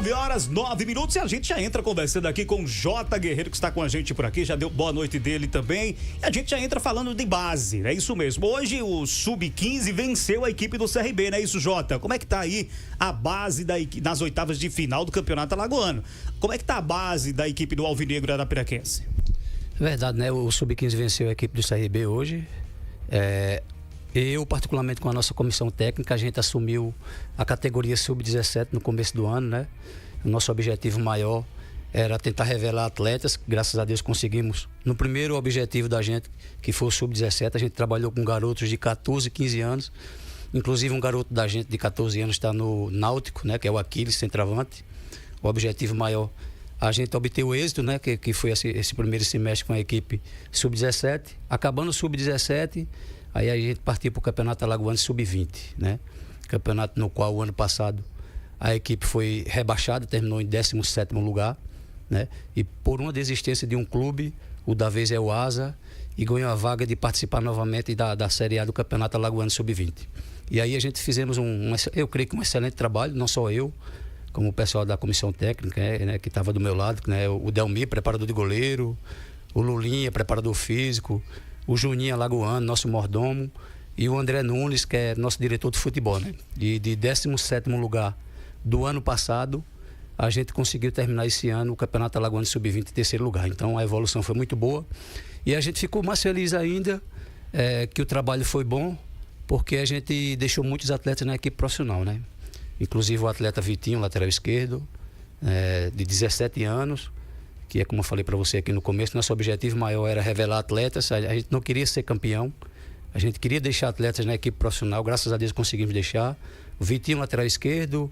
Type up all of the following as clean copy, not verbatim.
9h09 e a gente já entra conversando aqui com o J. Guerreiro, que está com a gente por aqui, já deu boa noite dele também, e a gente já entra falando de base, é isso mesmo. Hoje o Sub-15 venceu a equipe do CRB, não é isso, Jota? Como é que tá aí a base nas oitavas de final do Campeonato Alagoano? Como é que tá a base da equipe do Alvinegro Arapiraquense? Verdade, né? O Sub-15 venceu a equipe do CRB hoje. Eu, particularmente com a nossa comissão técnica, a gente assumiu a categoria Sub-17 no começo do ano, né? O nosso objetivo maior era tentar revelar atletas, graças a Deus conseguimos. No primeiro objetivo da gente, que foi o Sub-17, a gente trabalhou com garotos de 14, 15 anos, inclusive um garoto da gente de 14 anos está no Náutico, né? Que é o Aquiles, centroavante. O objetivo maior, a gente obteve o êxito, né? Que foi esse primeiro semestre com a equipe Sub-17. Acabando o Sub-17, aí a gente partiu para o Campeonato Alagoano Sub-20, né? Campeonato no qual o ano passado a equipe foi rebaixada, terminou em 17º lugar, né? E por uma desistência de um clube, o da vez é o Asa, e ganhou a vaga de participar novamente da Série A do Campeonato Alagoano Sub-20. E aí a gente fizemos eu creio que um excelente trabalho, não só eu, como o pessoal da comissão técnica, né, que estava do meu lado, né? O Delmi, preparador de goleiro, o Lulinha, preparador físico, o Juninho Alagoano, nosso mordomo, e o André Nunes, que é nosso diretor de futebol, né? E de 17º lugar do ano passado, a gente conseguiu terminar esse ano o Campeonato Alagoano Sub-20 em 3º lugar. Então a evolução foi muito boa. E a gente ficou mais feliz ainda que o trabalho foi bom, porque a gente deixou muitos atletas na equipe profissional, né? Inclusive o atleta Vitinho, lateral esquerdo, de 17 anos, que é como eu falei para você aqui no começo, nosso objetivo maior era revelar atletas. A gente não queria ser campeão, a gente queria deixar atletas na equipe profissional, graças a Deus conseguimos deixar. O Vitinho, lateral esquerdo,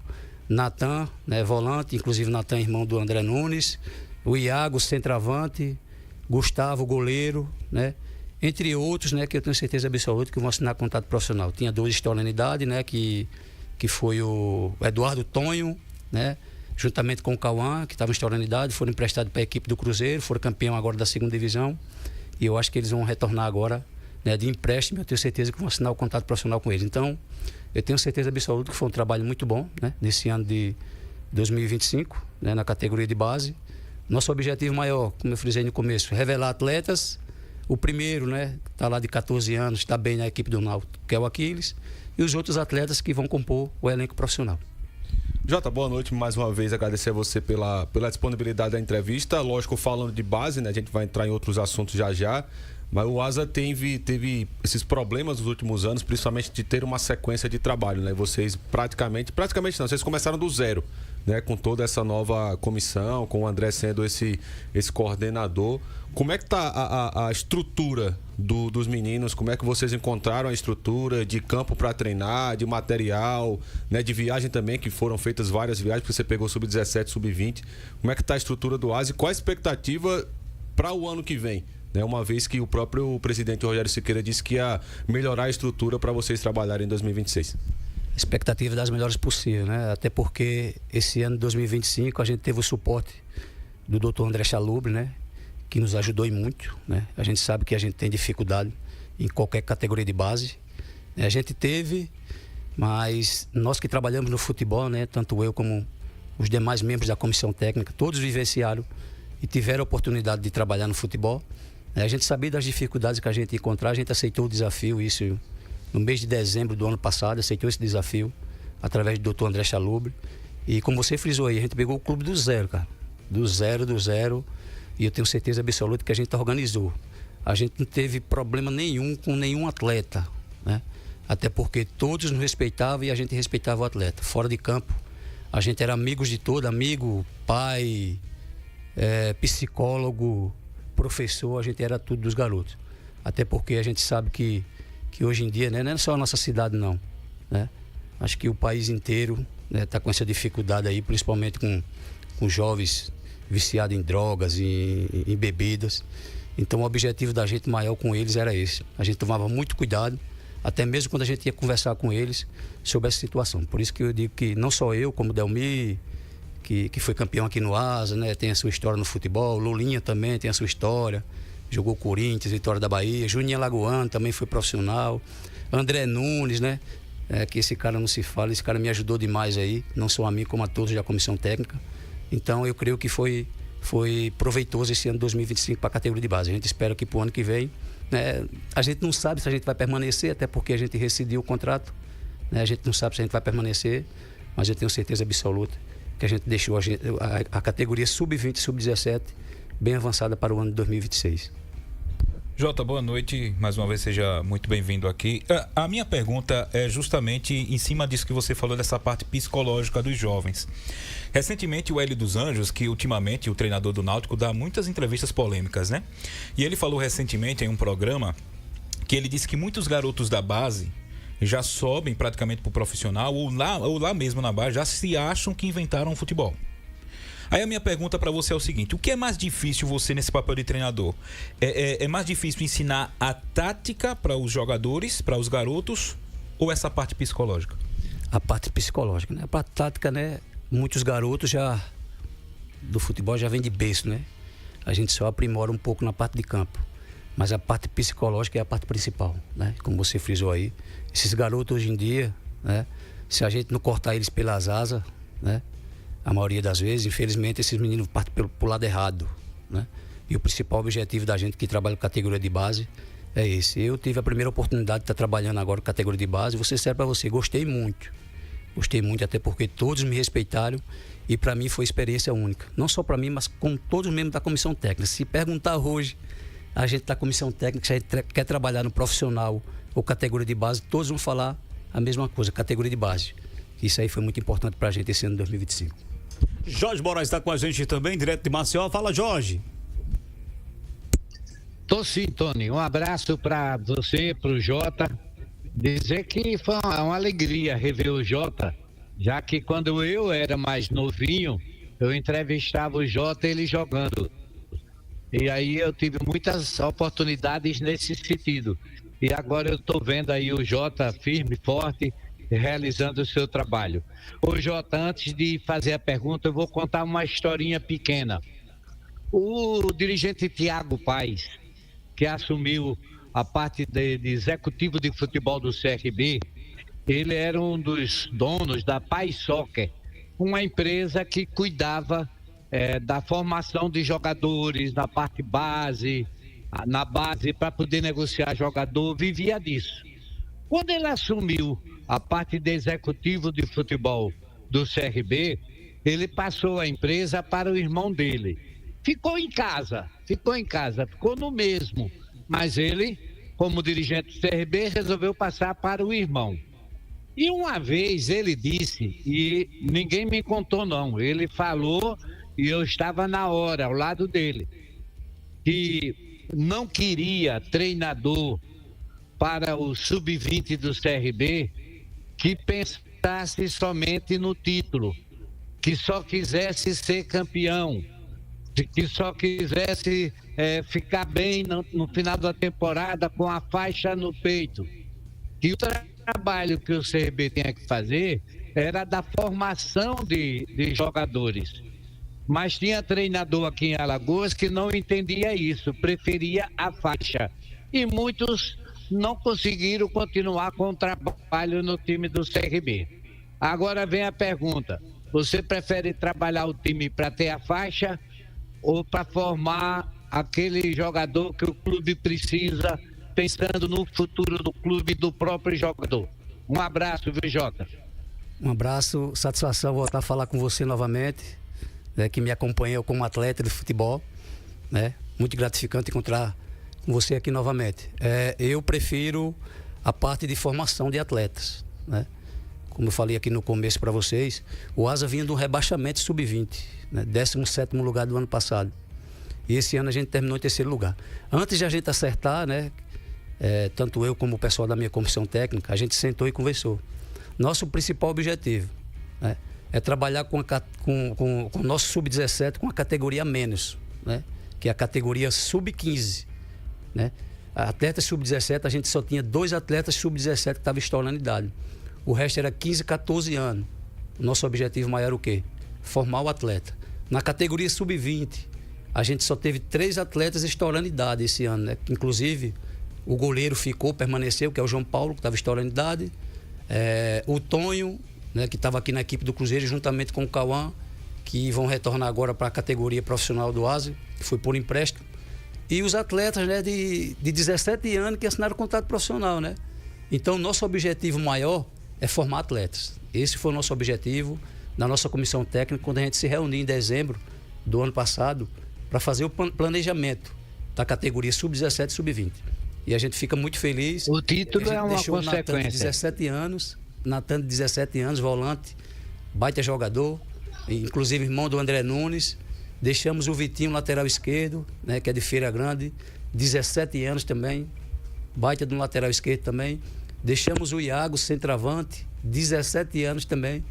Natan, né, volante, inclusive Natan, irmão do André Nunes, o Iago, centroavante, Gustavo, goleiro, né, entre outros, né, que eu tenho certeza absoluta que vão assinar contrato profissional. Tinha 2 estourando em idade, né, que foi o Eduardo Tonho, né, juntamente com o Cauã, que estava estourando idade, foram emprestados para a equipe do Cruzeiro, foram campeão agora da 2ª divisão, e eu acho que eles vão retornar agora, né, de empréstimo. Eu tenho certeza que vão assinar o contrato profissional com eles. Então, eu tenho certeza absoluta que foi um trabalho muito bom, né, nesse ano de 2025, né, na categoria de base. Nosso objetivo maior, como eu frisei no começo, revelar atletas. O primeiro, né, está lá de 14 anos, está bem na equipe do Náutico, que é o Aquiles, e os outros atletas que vão compor o elenco profissional. Jota, boa noite, mais uma vez agradecer a você pela disponibilidade da entrevista. Lógico, falando de base, né, a gente vai entrar em outros assuntos já, mas o Asa teve esses problemas nos últimos anos, principalmente de ter uma sequência de trabalho, né? Vocês praticamente não, vocês começaram do zero, né, com toda essa nova comissão, com o André sendo esse coordenador. Como é que está a estrutura dos meninos? Como é que vocês encontraram a estrutura de campo para treinar, de material, né, de viagem também, que foram feitas várias viagens, porque você pegou Sub-17, Sub-20. Como é que está a estrutura do ASE? Qual a expectativa para o ano que vem? Né, uma vez que o próprio presidente Rogério Siqueira disse que ia melhorar a estrutura para vocês trabalharem em 2026. Expectativa das melhores possíveis, né? Até porque esse ano de 2025 a gente teve o suporte do Dr. André Chalubre, né, que nos ajudou e muito, né? A gente sabe que a gente tem dificuldade em qualquer categoria de base. A gente teve, mas nós que trabalhamos no futebol, né, tanto eu como os demais membros da comissão técnica, todos vivenciaram e tiveram a oportunidade de trabalhar no futebol. A gente sabia das dificuldades que a gente ia encontrar, a gente aceitou o desafio, isso no mês de dezembro do ano passado, aceitou esse desafio através do Dr. André Chalubre. E como você frisou aí, a gente pegou o clube do zero, cara. Do zero. E eu tenho certeza absoluta que a gente organizou. A gente não teve problema nenhum com nenhum atleta, né? Até porque todos nos respeitavam e a gente respeitava o atleta. Fora de campo, a gente era amigos de todo, amigo, pai, psicólogo, professor, a gente era tudo dos garotos. Até porque a gente sabe que hoje em dia, né, não é só a nossa cidade não, né? Acho que o país inteiro está, né, com essa dificuldade aí, principalmente com jovens viciados em drogas e em bebidas. Então o objetivo da gente maior com eles era esse. A gente tomava muito cuidado, até mesmo quando a gente ia conversar com eles sobre essa situação. Por isso que eu digo que não só eu, como o Delmi, que foi campeão aqui no Asa, né, tem a sua história no futebol, Lulinha também tem a sua história, jogou Corinthians, Vitória da Bahia, Juninho Alagoano também foi profissional, André Nunes, né, que esse cara não se fala, esse cara me ajudou demais aí, não só a mim, como a todos da comissão técnica. Então eu creio que foi proveitoso esse ano 2025 para a categoria de base. A gente espera que para o ano que vem, né, a gente não sabe se a gente vai permanecer, até porque a gente rescindiu o contrato, né, a gente não sabe se a gente vai permanecer, mas eu tenho certeza absoluta que a gente deixou a categoria sub-20 e sub-17 bem avançada para o ano de 2026. Jota, boa noite, mais uma vez seja muito bem-vindo aqui. A minha pergunta é justamente em cima disso que você falou, dessa parte psicológica dos jovens. Recentemente o Hélio dos Anjos, que ultimamente o treinador do Náutico, dá muitas entrevistas polêmicas, né? E ele falou recentemente em um programa que ele disse que muitos garotos da base já sobem praticamente para o profissional ou lá mesmo na base já se acham que inventaram o futebol. Aí a minha pergunta para você é o seguinte: o que é mais difícil você nesse papel de treinador? É mais difícil ensinar a tática para os jogadores, para os garotos, ou essa parte psicológica? A parte psicológica, né? A parte tática, né? Muitos garotos do futebol já vem de berço, né? A gente só aprimora um pouco na parte de campo. Mas a parte psicológica é a parte principal, né? Como você frisou aí. Esses garotos hoje em dia, né? Se a gente não cortar eles pelas asas, né? A maioria das vezes, infelizmente, esses meninos partem pro lado errado, né? E o principal objetivo da gente que trabalha com categoria de base é esse. Eu tive a primeira oportunidade de estar trabalhando agora com categoria de base. Você serve para você. Gostei muito, até porque todos me respeitaram e para mim foi experiência única. Não só para mim, mas com todos os membros da comissão técnica. Se perguntar hoje, a gente da comissão técnica, se a gente quer trabalhar no profissional ou categoria de base, todos vão falar a mesma coisa, categoria de base. Isso aí foi muito importante para a gente esse ano de 2025. Jorge Moraes está com a gente também, direto de Maceió. Fala, Jorge. Tô sim, Tony. Um abraço para você, para o Jota. Dizer que foi uma alegria rever o Jota, já que quando eu era mais novinho, eu entrevistava o Jota ele jogando. E aí eu tive muitas oportunidades nesse sentido. E agora eu estou vendo aí o Jota firme, forte, realizando o seu trabalho. Ô Jota, antes de fazer a pergunta, eu vou contar uma historinha pequena. O dirigente Thiago Paes, que assumiu a parte de executivo de futebol do CRB, ele era um dos donos da Paes Soccer, uma empresa que cuidava da formação de jogadores, na parte base, na base para poder negociar jogador, vivia disso. Quando ele assumiu a parte de executivo de futebol do CRB, ele passou a empresa para o irmão dele. Ficou em casa, ficou no mesmo. Mas ele, como dirigente do CRB, resolveu passar para o irmão. E uma vez ele disse, e ninguém me contou não, ele falou e eu estava na hora, ao lado dele, que não queria treinador para o sub-20 do CRB que pensasse somente no título, que só quisesse ser campeão, que só quisesse ficar bem no final da temporada com a faixa no peito. E o trabalho que o CRB tinha que fazer era da formação de jogadores. Mas tinha treinador aqui em Alagoas que não entendia isso, preferia a faixa. E muitos não conseguiram continuar com o trabalho no time do CRB. Agora vem a pergunta: você prefere trabalhar o time para ter a faixa ou para formar aquele jogador que o clube precisa, pensando no futuro do clube e do próprio jogador? Um abraço, viu, Jota? Um abraço, satisfação voltar a falar com você novamente, né, que me acompanhou como atleta de futebol, né? Muito gratificante encontrar com você aqui novamente. Eu prefiro a parte de formação de atletas, né? Como eu falei aqui no começo para vocês, o Asa vinha de um rebaixamento sub-20, né? 17º lugar do ano passado. E esse ano a gente terminou em 3º lugar. Antes de a gente acertar, né, tanto eu como o pessoal da minha comissão técnica, a gente sentou e conversou. Nosso principal objetivo, né, é trabalhar com o nosso sub-17 com a categoria menos, né, que é a categoria sub-15. Né? Atletas sub-17, a gente só tinha 2 atletas sub-17 que estavam estourando idade. O resto era 15, 14 anos. O nosso objetivo maior era o quê? Formar o atleta. Na categoria sub-20, a gente só teve 3 atletas estourando idade esse ano, né? Inclusive, o goleiro permaneceu, que é o João Paulo, que estava estourando idade. O Tonho, né, que estava aqui na equipe do Cruzeiro, juntamente com o Cauã, que vão retornar agora para a categoria profissional do ASE, que foi por empréstimo. E os atletas, né, de 17 anos que assinaram contrato profissional, né? Então, nosso objetivo maior é formar atletas. Esse foi o nosso objetivo na nossa comissão técnica, quando a gente se reuniu em dezembro do ano passado para fazer o planejamento da categoria sub-17 e sub-20. E a gente fica muito feliz. O título é uma deixou consequência. O Natan de 17 anos, Natan de 17 anos, volante, baita jogador, inclusive irmão do André Nunes. Deixamos o Vitinho, lateral esquerdo, né, que é de Feira Grande, 17 anos também, baita de um lateral esquerdo também. Deixamos o Iago, centroavante, 17 anos também.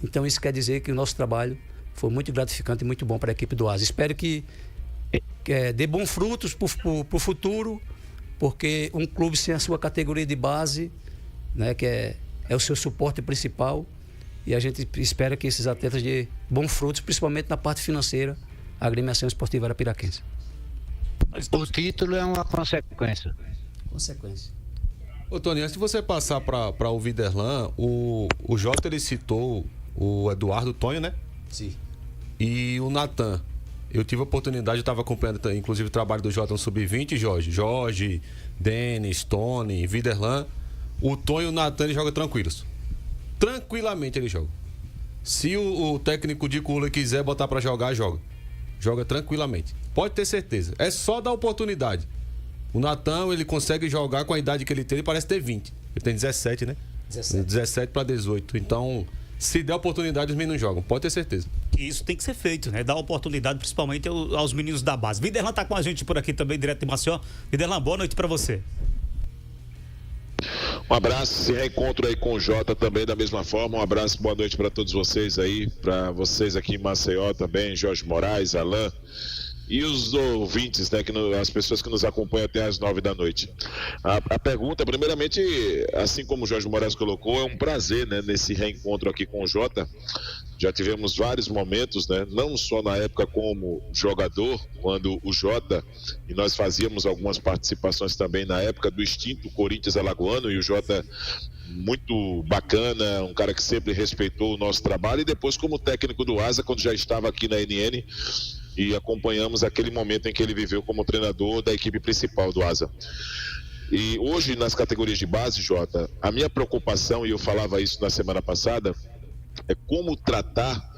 Então isso quer dizer que o nosso trabalho foi muito gratificante e muito bom para a equipe do ASE. Espero que dê bons frutos para o futuro, porque um clube sem a sua categoria de base, né, que é o seu suporte principal, e a gente espera que esses atletas dêem bons frutos, principalmente na parte financeira, a agremiação esportiva arapiraquense. O título é uma consequência. Consequência. Ô Tony, antes de você passar para o Viderlan, o Jota ele citou o Eduardo Tonho, né? Sim. E o Natan. Eu tive a oportunidade, eu estava acompanhando inclusive o trabalho do Jota no Sub-20, Jorge, Denis, Tony, Viderlan. O Tonho e o Natan eles jogam tranquilos. Tranquilamente ele joga. Se o técnico de Cula quiser botar para jogar, joga. Joga tranquilamente. Pode ter certeza. É só dar oportunidade. O Natan, ele consegue jogar com a idade que ele tem, ele parece ter 20. Ele tem 17, né? 17 para 18. Então, se der oportunidade, os meninos jogam. Pode ter certeza. Isso tem que ser feito, né? Dar oportunidade principalmente aos meninos da base. Viderlan tá com a gente por aqui também, direto de Maceió. Viderlan, boa noite para você. Um abraço, se reencontro aí com o Jota também da mesma forma. Um abraço, boa noite para todos vocês aí, para vocês aqui em Maceió também, Jorge Moraes, Alain e os ouvintes, né, as pessoas que nos acompanham até as 9 da noite. A pergunta, primeiramente, assim como o Jorge Moraes colocou, é um prazer, né, nesse reencontro aqui com o Jota. Já tivemos vários momentos, né, não só na época como jogador, quando o Jota, e nós fazíamos algumas participações também na época do extinto Corinthians Alagoano, e o Jota muito bacana, um cara que sempre respeitou o nosso trabalho, e depois como técnico do ASA, quando já estava aqui na NN, e acompanhamos aquele momento em que ele viveu como treinador da equipe principal do ASA. E hoje, nas categorias de base, Jota, a minha preocupação, e eu falava isso na semana passada, é como tratar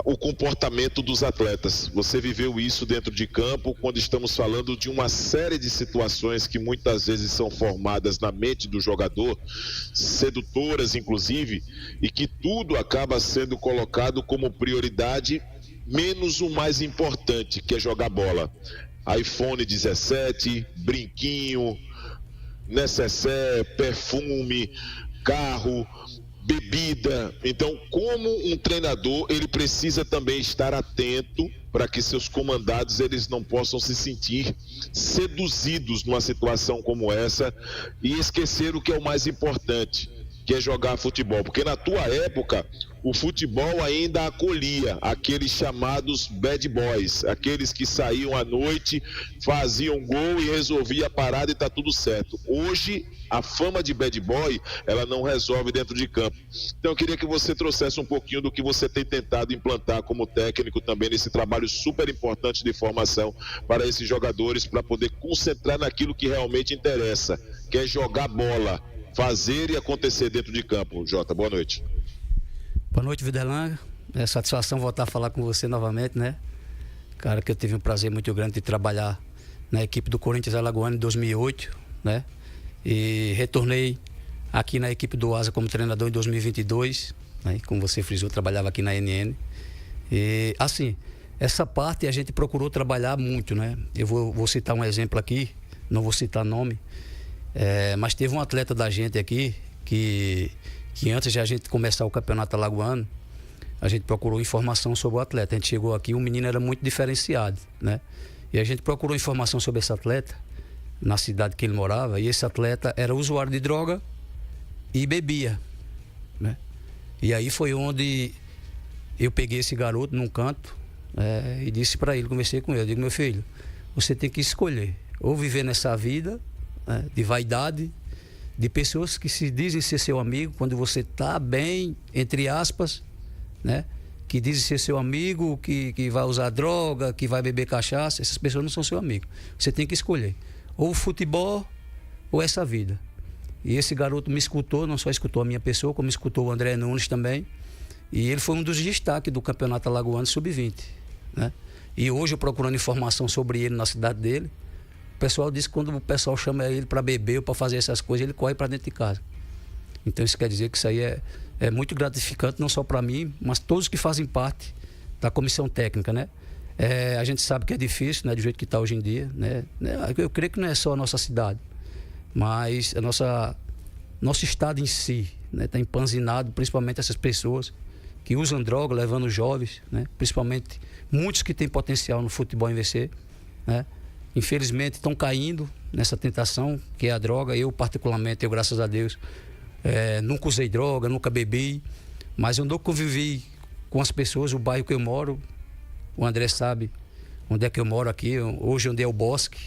o comportamento dos atletas. Você viveu isso dentro de campo, quando estamos falando de uma série de situações que muitas vezes são formadas na mente do jogador, sedutoras inclusive, e que tudo acaba sendo colocado como prioridade, menos o mais importante, que é jogar bola. iPhone 17, brinquinho, necessaire, perfume, carro, bebida. Então, como um treinador, ele precisa também estar atento para que seus comandados eles não possam se sentir seduzidos numa situação como essa e esquecer o que é o mais importante, que é jogar futebol. Porque na tua época, o futebol ainda acolhia aqueles chamados bad boys, aqueles que saíam à noite, faziam gol e resolvia a parada e tá tudo certo. Hoje, a fama de bad boy, ela não resolve dentro de campo. Então eu queria que você trouxesse um pouquinho do que você tem tentado implantar como técnico também nesse trabalho super importante de formação para esses jogadores, para poder concentrar naquilo que realmente interessa, que é jogar bola, fazer e acontecer dentro de campo. Jota, boa noite. Boa noite, Viderlan. É satisfação voltar a falar com você novamente, né? Cara, que eu tive um prazer muito grande de trabalhar na equipe do Corinthians Alagoano em 2008, né? E retornei aqui na equipe do ASA como treinador em 2022, né? Como você frisou, trabalhava aqui na NN. E, assim, essa parte a gente procurou trabalhar muito, né? Eu vou citar um exemplo aqui, não vou citar nome, mas teve um atleta da gente aqui que antes de a gente começar o campeonato alagoano, a gente procurou informação sobre o atleta. A gente chegou aqui, o menino era muito diferenciado, né? E a gente procurou informação sobre esse atleta na cidade que ele morava, e esse atleta era usuário de droga e bebia, né? E aí foi onde eu peguei esse garoto num canto e disse para ele, conversei com ele, eu digo, meu filho, você tem que escolher, ou viver nessa vida de vaidade, de pessoas que se dizem ser seu amigo quando você está bem, entre aspas, né? Que dizem ser seu amigo, que vai usar droga, que vai beber cachaça. Essas pessoas não são seu amigo. Você tem que escolher ou o futebol ou essa vida. E esse garoto me escutou, não só escutou a minha pessoa, como escutou o André Nunes também. E ele foi um dos destaques do Campeonato Alagoano Sub-20, né? E hoje, eu procurando informação sobre ele na cidade dele, o pessoal diz que quando o pessoal chama ele para beber ou para fazer essas coisas, ele corre para dentro de casa. Então isso quer dizer que isso aí é muito gratificante, não só para mim, mas todos que fazem parte da comissão técnica, né? A gente sabe que é difícil, né, do jeito que está hoje em dia, né? Eu creio que não é só a nossa cidade, mas nosso estado em si, né, está empanzinado, principalmente essas pessoas que usam droga, levando jovens, né, principalmente muitos que têm potencial no futebol em vencer, né? Infelizmente estão caindo nessa tentação que é a droga. Eu particularmente, graças a Deus, nunca usei droga, nunca bebi, mas eu não convivi com as pessoas. O bairro que eu moro, o André sabe onde é que eu moro aqui, hoje onde é o Bosque,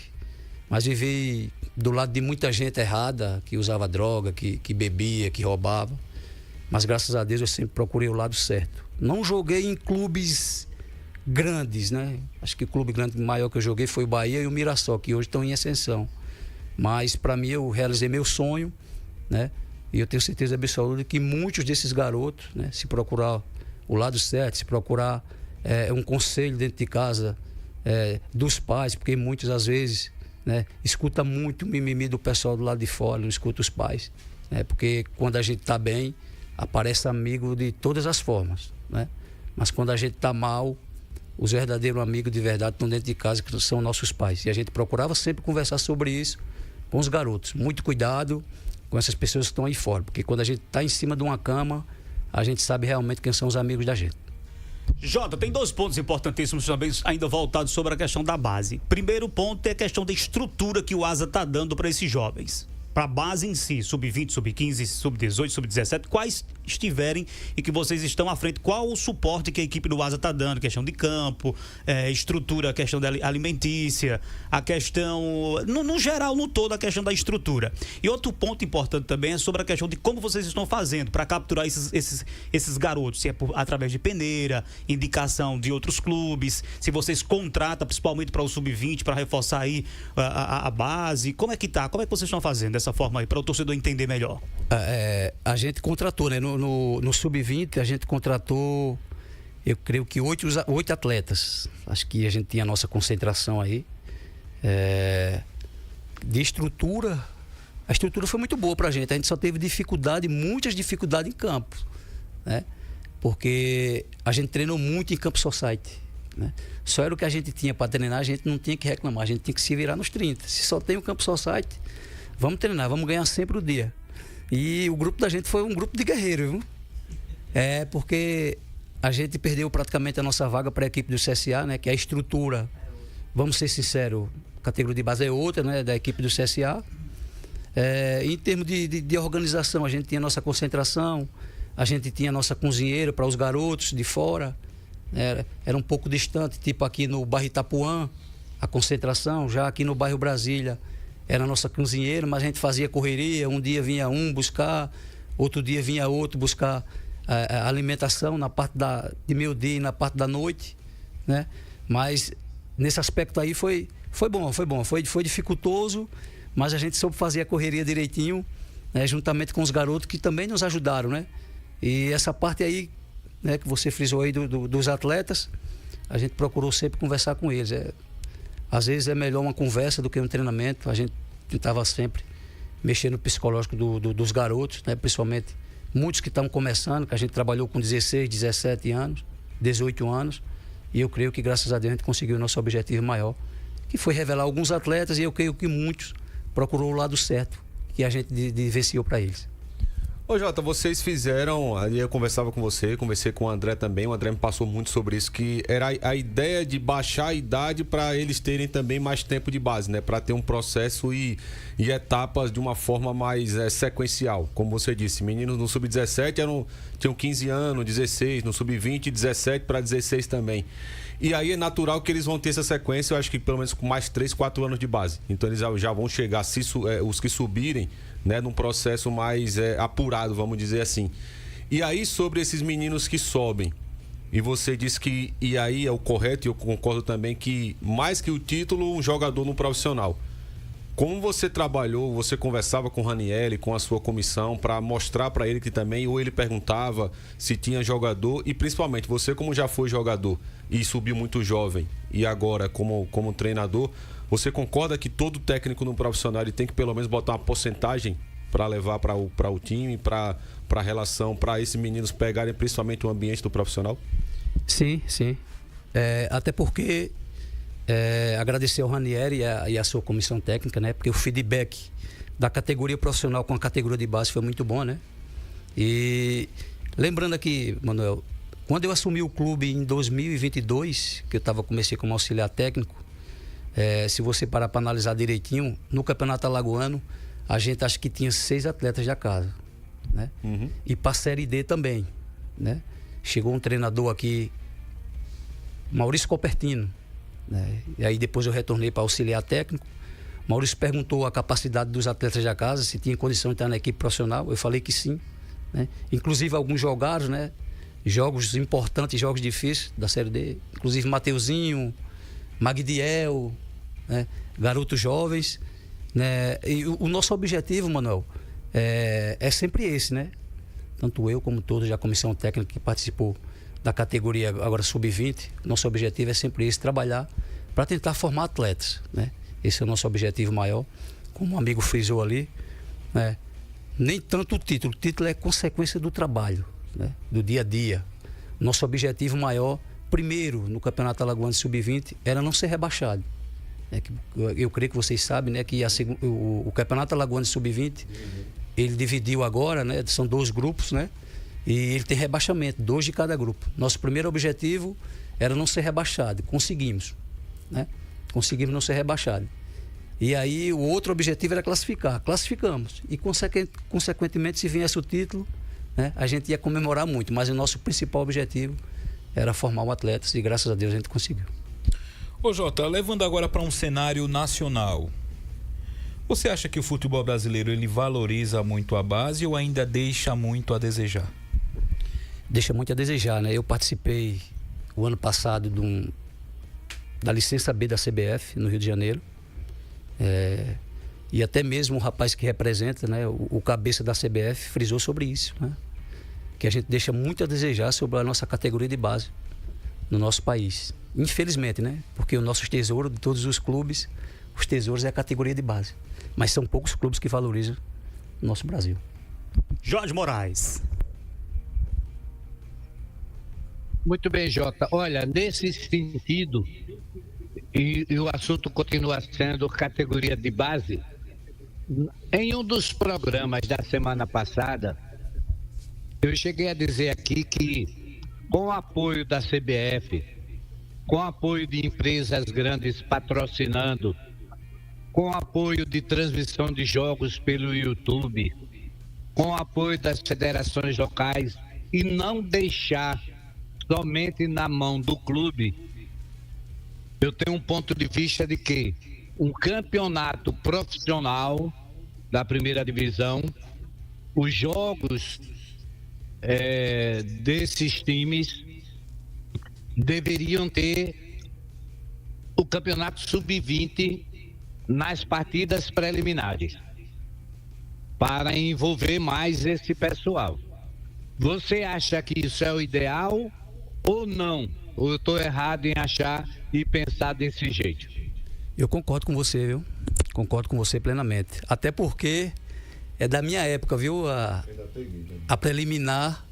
mas vivi do lado de muita gente errada, que usava droga, que bebia, que roubava, mas graças a Deus eu sempre procurei o lado certo. Não joguei em clubes grandes, né? Acho que o clube grande maior que eu joguei foi o Bahia e o Mirassol, que hoje estão em ascensão, mas para mim eu realizei meu sonho, né? E eu tenho certeza absoluta que muitos desses garotos, né, se procurar o lado certo, se procurar um conselho dentro de casa dos pais, porque muitos às vezes, né, escuta muito o mimimi do pessoal do lado de fora, não escuta os pais, né? Porque quando a gente está bem, aparece amigo de todas as formas, né? Mas quando a gente está mal, os verdadeiros amigos de verdade estão dentro de casa, que são nossos pais. E a gente procurava sempre conversar sobre isso com os garotos. Muito cuidado com essas pessoas que estão aí fora, porque quando a gente está em cima de uma cama, a gente sabe realmente quem são os amigos da gente. Jota, tem 2 pontos importantíssimos também, ainda voltados sobre a questão da base. Primeiro ponto é a questão da estrutura que o Asa está dando para esses jovens. Para a base em si, sub-20, sub-15, sub-18, sub-17, quais estiverem e que vocês estão à frente, qual o suporte que a equipe do Asa está dando, questão de campo, estrutura, a questão da alimentícia, a questão, no geral, no todo, a questão da estrutura. E outro ponto importante também é sobre a questão de como vocês estão fazendo para capturar esses garotos, se é através de peneira, indicação de outros clubes, se vocês contratam principalmente para o sub-20, para reforçar aí a base, como é que vocês estão fazendo dessa forma aí, para o torcedor entender melhor? A gente contratou, né? No Sub-20 a gente contratou, eu creio que 8 atletas. Acho que a gente tinha a nossa concentração aí. De estrutura, a estrutura foi muito boa pra gente. A gente só teve muitas dificuldades em campo, né? Porque a gente treinou muito em campo society, né? Só era o que a gente tinha para treinar, a gente não tinha que reclamar, a gente tinha que se virar nos 30. Se só tem o campo society, vamos treinar, vamos ganhar sempre o dia. E o grupo da gente foi um grupo de guerreiros, viu? Porque a gente perdeu praticamente a nossa vaga para a equipe do CSA, né? Que é a estrutura, vamos ser sinceros, a categoria de base é outra, né? Da equipe do CSA. Em termos de organização, a gente tinha a nossa concentração, a gente tinha a nossa cozinheira para os garotos de fora. Era um pouco distante, tipo aqui no bairro Itapuã, a concentração. Já aqui no bairro Brasília era a nossa cozinheira, mas a gente fazia correria. Um dia vinha um buscar, outro dia vinha outro buscar a alimentação na parte de meio-dia e na parte da noite, né? Mas nesse aspecto aí foi bom. Foi dificultoso, mas a gente soube fazer a correria direitinho, né? Juntamente com os garotos que também nos ajudaram, né? E essa parte aí, né, que você frisou aí dos atletas, a gente procurou sempre conversar com eles. Às vezes é melhor uma conversa do que um treinamento. A gente tentava sempre mexer no psicológico dos garotos, né? Principalmente muitos que estão começando, que a gente trabalhou com 16, 17 anos, 18 anos. E eu creio que graças a Deus a gente conseguiu o nosso objetivo maior, que foi revelar alguns atletas, e eu creio que muitos procurou o lado certo que a gente vivenciou para eles. Ô Jota, vocês fizeram, ali eu conversava com você, conversei com o André também, o André me passou muito sobre isso, que era a ideia de baixar a idade para eles terem também mais tempo de base, né? Para ter um processo e etapas de uma forma mais sequencial. Como você disse, meninos no Sub-17 tinham 15 anos, 16, no Sub-20, 17 para 16 também. E aí é natural que eles vão ter essa sequência, eu acho que pelo menos com mais 3, 4 anos de base. Então eles já vão chegar, os que subirem né, num processo mais apurado, vamos dizer assim. E aí, sobre esses meninos que sobem, e você disse que, e aí é o correto, e eu concordo também, que mais que o título, um jogador no profissional. Como você trabalhou, você conversava com o Ranieri, com a sua comissão, para mostrar para ele que também, ou ele perguntava se tinha jogador, e principalmente você, como já foi jogador e subiu muito jovem, e agora como treinador, você concorda que todo técnico no profissional ele tem que pelo menos botar uma porcentagem para levar para o time, para a relação, para esses meninos pegarem principalmente o ambiente do profissional? Sim, sim. Até porque agradecer ao Ranieri e a sua comissão técnica, né? Porque o feedback da categoria profissional com a categoria de base foi muito bom, né? E lembrando aqui, Manuel, quando eu assumi o clube em 2022, que eu comecei como auxiliar técnico, se você parar para analisar direitinho, no Campeonato Alagoano, a gente acha que tinha 6 atletas da casa, né? Uhum. E para a Série D também, né? Chegou um treinador aqui, Maurício Copertino, né? E aí depois eu retornei para auxiliar técnico. Maurício perguntou a capacidade dos atletas da casa, se tinha condição de estar na equipe profissional. Eu falei que sim, né? Inclusive alguns jogaram, né? Jogos importantes, jogos difíceis da Série D. Inclusive Mateuzinho, Magdiel, né? Garotos jovens, né? E o nosso objetivo, Manuel, é sempre esse, né? Tanto eu como todos da comissão técnica que participou da categoria agora sub-20, nosso objetivo é sempre esse, trabalhar para tentar formar atletas, né? Esse é o nosso objetivo maior, como o amigo frisou ali, né? Nem tanto o título é consequência do trabalho, né? Do dia a dia. Nosso objetivo maior, primeiro no Campeonato Alagoano Sub-20, era não ser rebaixado. Eu creio que vocês sabem, né, que o Campeonato Alagoano Sub-20, ele dividiu agora, né, são 2 grupos, né, e ele tem rebaixamento, 2 de cada grupo. Nosso primeiro objetivo era não ser rebaixado, conseguimos, né, conseguimos não ser rebaixado. E aí o outro objetivo era classificar, classificamos, e consequentemente se viesse o título, né, a gente ia comemorar muito, mas o nosso principal objetivo era formar um atleta, e graças a Deus a gente conseguiu. Ô Jota, levando agora para um cenário nacional, você acha que o futebol brasileiro ele valoriza muito a base ou ainda deixa muito a desejar? Deixa muito a desejar, né? Eu participei o ano passado da licença B da CBF no Rio de Janeiro, e até mesmo o rapaz que representa, né, o cabeça da CBF frisou sobre isso, né? Que a gente deixa muito a desejar sobre a nossa categoria de base no nosso país. Infelizmente, né? Porque o nosso tesouro de todos os clubes, os tesouros é a categoria de base. Mas são poucos clubes que valorizam o nosso Brasil. Jorge Moraes. Muito bem, Jota. Olha, nesse sentido, e o assunto continua sendo categoria de base, em um dos programas da semana passada, eu cheguei a dizer aqui que, com o apoio da CBF, com apoio de empresas grandes patrocinando, com apoio de transmissão de jogos pelo YouTube, com apoio das federações locais, e não deixar somente na mão do clube, eu tenho um ponto de vista de que um campeonato profissional da primeira divisão, os jogos desses times deveriam ter o campeonato sub-20 nas partidas preliminares para envolver mais esse pessoal. Você acha que isso é o ideal ou não? Ou eu estou errado em achar e pensar desse jeito? Eu concordo com você, viu? Concordo com você plenamente. Até porque é da minha época, viu? A preliminar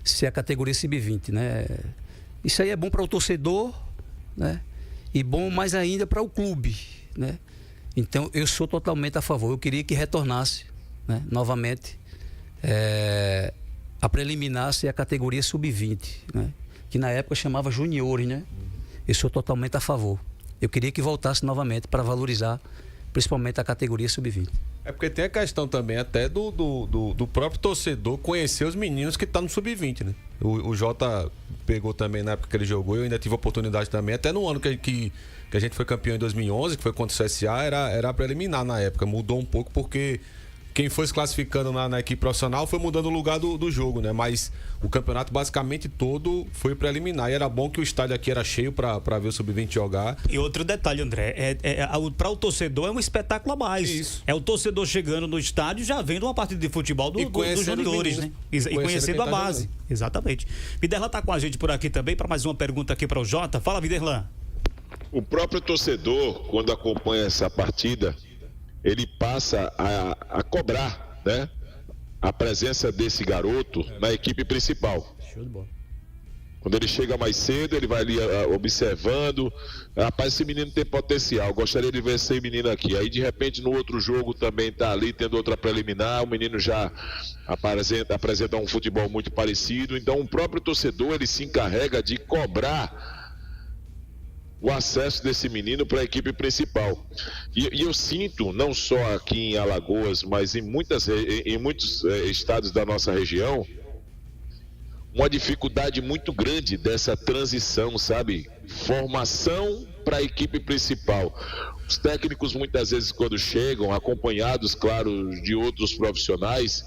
ser a categoria sub-20, né? Isso aí é bom para o torcedor, né? E bom mais ainda para o clube, né? Então eu sou totalmente a favor. Eu queria que retornasse, né, novamente a preliminar ser a categoria sub-20, né? Que na época chamava juniores, né? Eu sou totalmente a favor. Eu queria que voltasse novamente para valorizar principalmente a categoria sub-20. É porque tem a questão também até do próprio torcedor conhecer os meninos que estão no sub-20, né? O Jota pegou também na época que ele jogou, eu ainda tive a oportunidade também, até no ano que a gente foi campeão em 2011, que foi contra o CSA, era preliminar na época, mudou um pouco porque quem foi se classificando na equipe profissional foi mudando o lugar do jogo, né? Mas o campeonato basicamente todo foi preliminar. E era bom que o estádio aqui era cheio para ver o Sub-20 jogar. E outro detalhe, André, para o torcedor é um espetáculo a mais. Isso. É o torcedor chegando no estádio já vendo uma partida de futebol dos juniores, né? E conhecendo a base. Exatamente. Viderlan está com a gente por aqui também para mais uma pergunta aqui para o Jota. Fala, Viderlan. O próprio torcedor, quando acompanha essa partida, ele passa a cobrar, né, a presença desse garoto na equipe principal. Show de bola. Quando ele chega mais cedo, ele vai ali observando. Rapaz, esse menino tem potencial, gostaria de ver esse menino aqui. Aí, de repente, no outro jogo também está ali, tendo outra preliminar, o menino já apresenta um futebol muito parecido. Então, o próprio torcedor, ele se encarrega de cobrar o acesso desse menino para a equipe principal. E eu sinto, não só aqui em Alagoas, mas em muitos estados da nossa região, uma dificuldade muito grande dessa transição, sabe? Formação para a equipe principal. Os técnicos muitas vezes quando chegam, acompanhados, claro, de outros profissionais,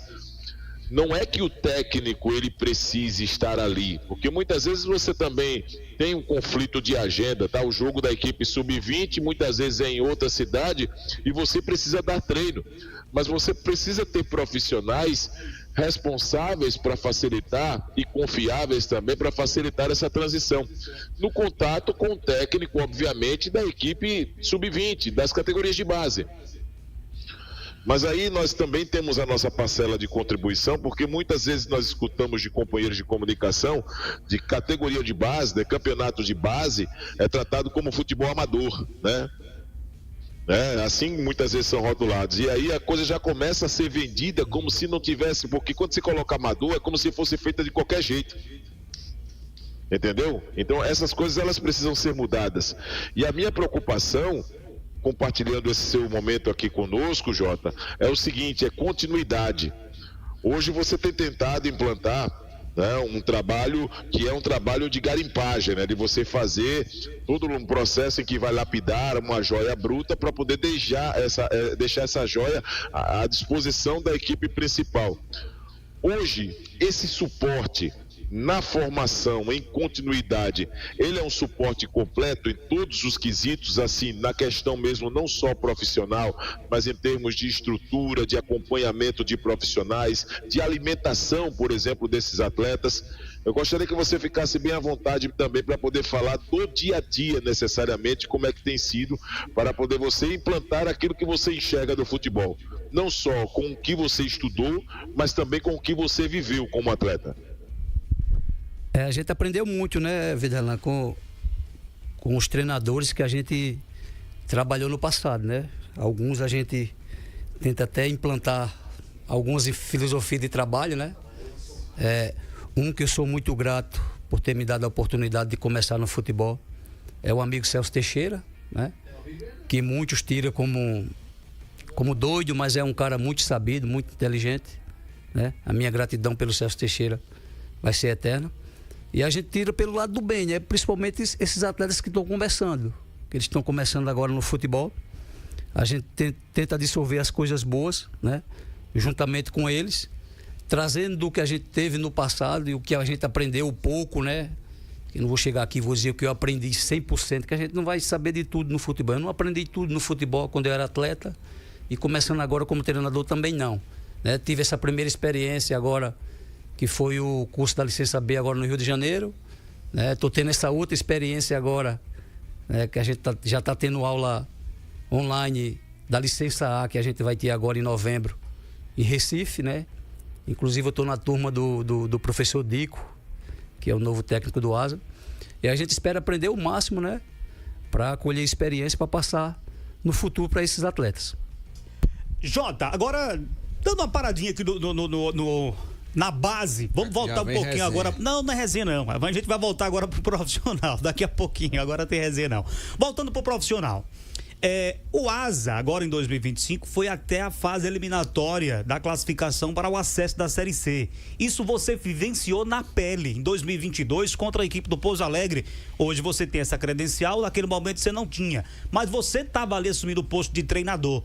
não é que o técnico ele precise estar ali, porque muitas vezes você também tem um conflito de agenda, tá? O jogo da equipe sub-20 muitas vezes é em outra cidade e você precisa dar treino, mas você precisa ter profissionais responsáveis para facilitar e confiáveis também para facilitar essa transição, no contato com o técnico, obviamente, da equipe sub-20, das categorias de base. Mas aí nós também temos a nossa parcela de contribuição, porque muitas vezes nós escutamos de companheiros de comunicação, de categoria de base, de campeonato de base, é tratado como futebol amador, né? Assim muitas vezes são rotulados. E aí a coisa já começa a ser vendida como se não tivesse, porque quando se coloca amador é como se fosse feita de qualquer jeito. Entendeu? Então essas coisas elas precisam ser mudadas. E a minha preocupação, compartilhando esse seu momento aqui conosco, Jota, é o seguinte, é continuidade. Hoje você tem tentado implantar, né, um trabalho que é um trabalho de garimpagem, né, de você fazer todo um processo em que vai lapidar uma joia bruta para poder deixar essa joia à disposição da equipe principal. Hoje, esse suporte na formação, em continuidade, ele é um suporte completo em todos os quesitos, assim, na questão mesmo não só profissional, mas em termos de estrutura, de acompanhamento de profissionais, de alimentação, por exemplo, desses atletas. Eu gostaria que você ficasse bem à vontade também para poder falar do dia a dia, necessariamente, como é que tem sido, para poder você implantar aquilo que você enxerga do futebol. Não só com o que você estudou, mas também com o que você viveu como atleta. A gente aprendeu muito, né, Viderlan, com os treinadores que a gente trabalhou no passado, né? Alguns a gente tenta até implantar algumas filosofias de trabalho, né? Um que eu sou muito grato por ter me dado a oportunidade de começar no futebol é o amigo Celso Teixeira, né? Que muitos tiram como doido, mas é um cara muito sabido, muito inteligente, né? A minha gratidão pelo Celso Teixeira vai ser eterna. E a gente tira pelo lado do bem, né? Principalmente esses atletas que estão começando, que eles estão começando agora no futebol. A gente tenta dissolver as coisas boas, né? Juntamente com eles, trazendo do que a gente teve no passado e o que a gente aprendeu pouco, né? Eu não vou chegar aqui e vou dizer o que eu aprendi 100%, que a gente não vai saber de tudo no futebol. Eu não aprendi tudo no futebol quando eu era atleta e começando agora como treinador também não, né? Tive essa primeira experiência agora, que foi o curso da licença B agora no Rio de Janeiro, né? Estou tendo essa outra experiência agora, né? Que a gente já está tendo aula online da licença A, que a gente vai ter agora em novembro, em Recife, né? Inclusive eu estou na turma do professor Dico, que é o novo técnico do ASA, e a gente espera aprender o máximo, né? Para colher experiência, para passar no futuro para esses atletas. Jota, agora, dando uma paradinha aqui na base, vamos voltar um pouquinho resenha. Agora. Não é resenha não. A gente vai voltar agora pro profissional. Daqui a pouquinho, agora tem resenha não. Voltando pro profissional. O ASA, agora em 2025, foi até a fase eliminatória da classificação para o acesso da Série C. Isso você vivenciou na pele em 2022 contra a equipe do Pouso Alegre. Hoje você tem essa credencial, naquele momento você não tinha. Mas você estava ali assumindo o posto de treinador.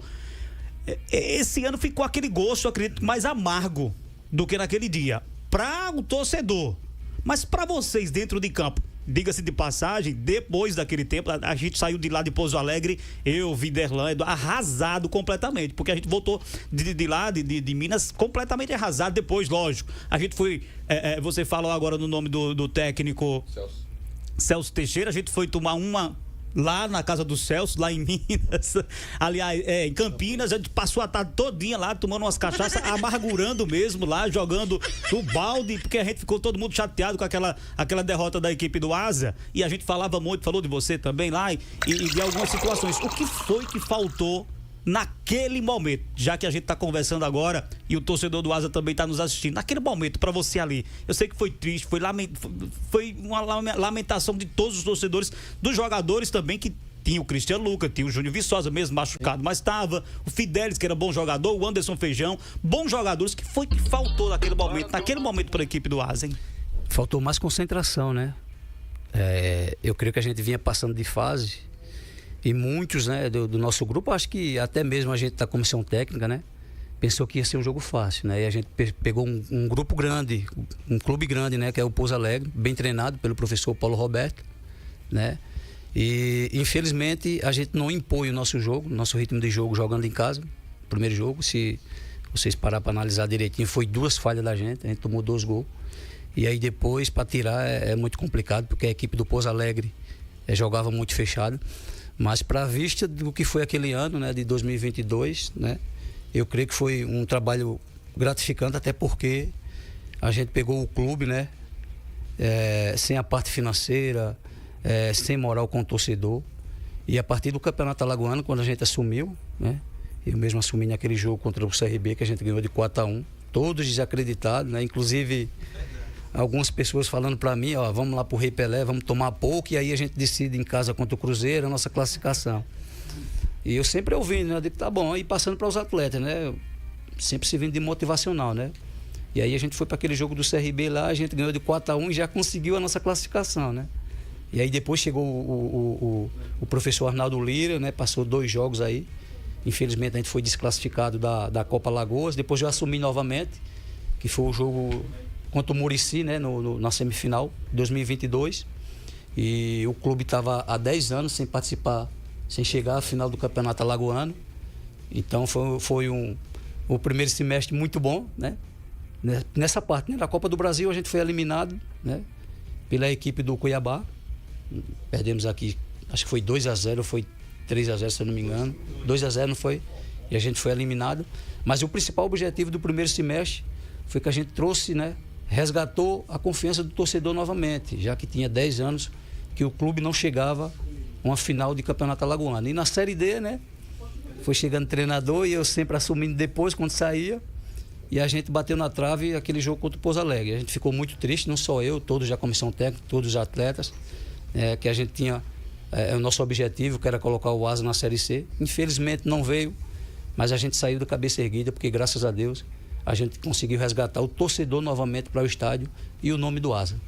esse ano ficou aquele gosto, eu acredito, mais amargo do que naquele dia. Para o torcedor. Mas para vocês dentro de campo, diga-se de passagem, depois daquele tempo, a gente saiu de lá de Pouso Alegre, eu, Viderlan, arrasado completamente, porque a gente voltou de lá, de Minas, completamente arrasado depois, lógico. A gente foi, você falou agora no nome do técnico Celso Teixeira, a gente foi tomar uma lá na casa do Celso, lá em Minas, aliás, em Campinas, a gente passou a tarde todinha lá, tomando umas cachaças, amargurando mesmo lá, jogando o balde, porque a gente ficou todo mundo chateado com aquela derrota da equipe do Asa, e a gente falava muito, falou de você também lá, e de algumas situações. O que foi que faltou naquele momento, já que a gente está conversando agora e o torcedor do Asa também está nos assistindo, naquele momento para você ali, eu sei que foi triste, foi uma lamentação de todos os torcedores, dos jogadores também, que tinha o Cristiano Lucas, tinha o Júnior Viçosa mesmo machucado, mas estava o Fidelis, que era bom jogador, o Anderson Feijão, bons jogadores. Que foi que faltou naquele momento para a equipe do Asa, hein? Faltou mais concentração, né? Eu creio que a gente vinha passando de fase. E muitos, né, do nosso grupo, acho que até mesmo a gente da comissão técnica, né, pensou que ia ser um jogo fácil, né? E a gente pegou um grupo grande, um clube grande, né, que é o Pouso Alegre, bem treinado pelo professor Paulo Roberto, né? E infelizmente a gente não impõe o nosso jogo, nosso ritmo de jogo jogando em casa. O primeiro jogo, se vocês parar para analisar direitinho, foi 2 falhas da gente, a gente tomou 2 gols. E aí depois para tirar é muito complicado, porque a equipe do Pouso Alegre jogava muito fechado. Mas para a vista do que foi aquele ano, né, de 2022, né, eu creio que foi um trabalho gratificante, até porque a gente pegou o clube, né, sem a parte financeira, sem moral com o torcedor. E a partir do Campeonato Alagoano, quando a gente assumiu, né, eu mesmo assumi naquele jogo contra o CRB, que a gente ganhou de 4-1, todos desacreditados, né, inclusive algumas pessoas falando para mim, ó, vamos lá pro Rei Pelé, vamos tomar pouco, e aí a gente decide em casa contra o Cruzeiro a nossa classificação. E eu sempre ouvindo, né, eu digo, tá bom, e passando para os atletas, né, sempre se vindo de motivacional, né. E aí a gente foi para aquele jogo do CRB lá, a gente ganhou de 4-1 e já conseguiu a nossa classificação, né. E aí depois chegou o professor Arnaldo Lira, né, passou 2 jogos aí, infelizmente a gente foi desclassificado da Copa Alagoas, depois eu assumi novamente, que foi o jogo contra o Murici, né, na semifinal, 2022. E o clube estava há 10 anos sem participar, sem chegar à final do Campeonato Alagoano. Então foi o primeiro semestre muito bom, né? Nessa parte, né, da Copa do Brasil a gente foi eliminado, né, pela equipe do Cuiabá. Perdemos aqui, acho que foi 2-0, ou foi 3-0, se eu não me engano. 2-0 não foi? E a gente foi eliminado. Mas o principal objetivo do primeiro semestre foi que a gente trouxe, né, resgatou a confiança do torcedor novamente, já que tinha 10 anos que o clube não chegava a uma final de Campeonato Alagoano. E na Série D, né, foi chegando treinador e eu sempre assumindo depois, quando saía, e a gente bateu na trave aquele jogo contra o Pouso Alegre. A gente ficou muito triste, não só eu, todos da comissão técnica, todos os atletas, que a gente tinha o nosso objetivo, que era colocar o Asa na Série C. Infelizmente não veio, mas a gente saiu da cabeça erguida, porque graças a Deus a gente conseguiu resgatar o torcedor novamente para o estádio e o nome do Asa.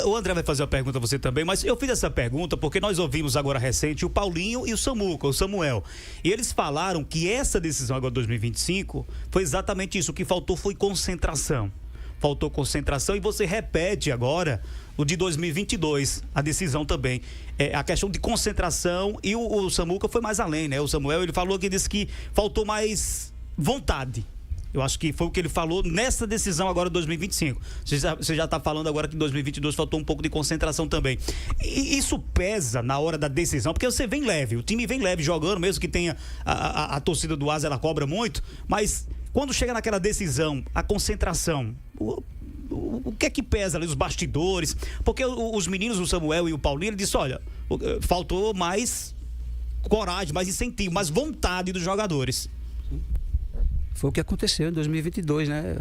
O André vai fazer uma pergunta a você também, mas eu fiz essa pergunta porque nós ouvimos agora recente o Paulinho e o Samuel. E eles falaram que essa decisão agora de 2025 foi exatamente isso. O que faltou foi concentração. Faltou concentração e você repete agora o de 2022, a decisão também. A questão de concentração e o Samuca foi mais além, né? O Samuel, ele falou que disse que faltou mais vontade. Eu acho que foi o que ele falou nessa decisão agora de 2025. Você já está falando agora que em 2022 faltou um pouco de concentração também. E isso pesa na hora da decisão, porque você vem leve, o time vem leve jogando, mesmo que tenha a torcida do Asa, ela cobra muito, mas quando chega naquela decisão, a concentração, o que é que pesa ali, os bastidores? Porque os meninos, o Samuel e o Paulinho, ele disse, olha, faltou mais coragem, mais incentivo, mais vontade dos jogadores. Foi o que aconteceu em 2022, né?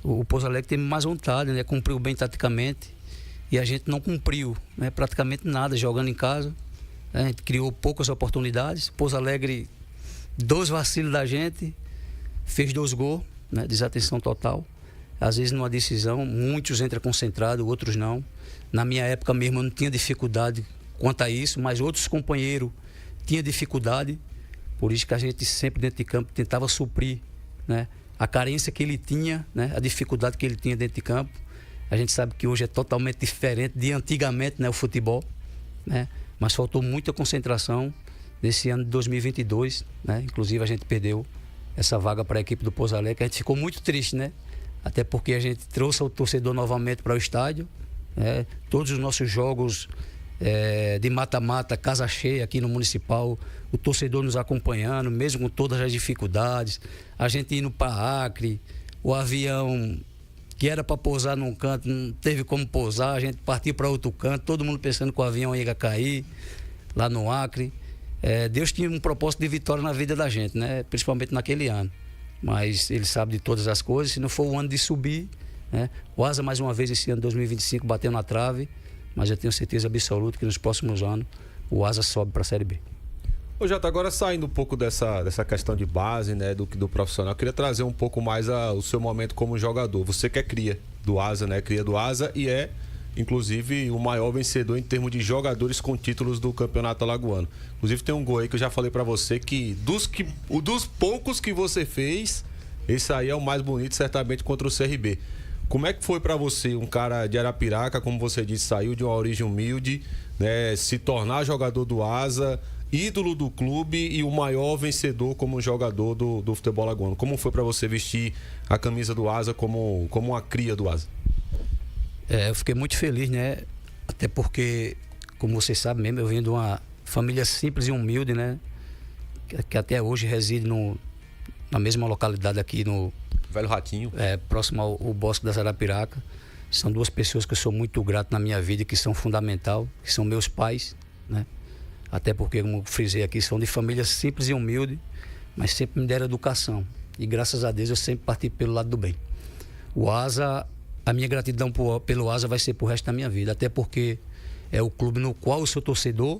O Pouso Alegre teve mais vontade, né? Cumpriu bem taticamente e a gente não cumpriu, né? Praticamente nada jogando em casa. A gente criou poucas oportunidades. Pouso Alegre, 2 vacilos da gente, fez 2 gols, né? Desatenção total. Às vezes numa decisão, muitos entram concentrados, outros não. Na minha época mesmo eu não tinha dificuldade quanto a isso, mas outros companheiros tinham dificuldade Por isso que a gente sempre dentro de campo tentava suprir, né, a carência que ele tinha, né, a dificuldade que ele tinha dentro de campo. A gente sabe que hoje é totalmente diferente de antigamente, né, o futebol, né? Mas faltou muita concentração nesse ano de 2022, né? Inclusive a gente perdeu essa vaga para a equipe do Pouso Alegre, que a gente ficou muito triste, né? Até porque a gente trouxe o torcedor novamente para o estádio, né? Todos os nossos jogos de mata-mata, casa cheia aqui no Municipal, o torcedor nos acompanhando, mesmo com todas as dificuldades, a gente indo para Acre, o avião que era para pousar num canto, não teve como pousar, a gente partiu para outro canto, todo mundo pensando que o avião ia cair lá no Acre. Deus tinha um propósito de vitória na vida da gente, né? Principalmente naquele ano. Mas ele sabe de todas as coisas. Se não for o ano de subir, né? O Asa mais uma vez esse ano 2025 bateu na trave, mas eu tenho certeza absoluta que nos próximos anos o Asa sobe para a Série B. Ô Jota, agora saindo um pouco dessa questão de base, né, do profissional, eu queria trazer um pouco mais o seu momento como jogador. Você que é cria do Asa, né? Cria do Asa e é, inclusive, o maior vencedor em termos de jogadores com títulos do Campeonato Alagoano. Inclusive tem um gol aí que eu já falei pra você que dos poucos que você fez, esse aí é o mais bonito, certamente, contra o CRB. Como é que foi pra você, um cara de Arapiraca, como você disse, saiu de uma origem humilde, né, se tornar jogador do Asa, ídolo do clube e o maior vencedor como jogador do futebol alagoano? Como foi pra você vestir a camisa do Asa como uma cria do Asa? Eu fiquei muito feliz, né? Até porque, como vocês sabem mesmo, eu venho de uma família simples e humilde, né? Que até hoje reside na mesma localidade aqui no Velho Ratinho. Próximo ao Bosque das Arapiraca. São duas pessoas que eu sou muito grato na minha vida, que são fundamental, que são meus pais, né? Até porque, como eu frisei aqui, são de família simples e humilde, mas sempre me deram educação. E graças a Deus eu sempre parti pelo lado do bem. O Asa, a minha gratidão pelo Asa vai ser pro resto da minha vida, até porque é o clube no qual eu sou torcedor,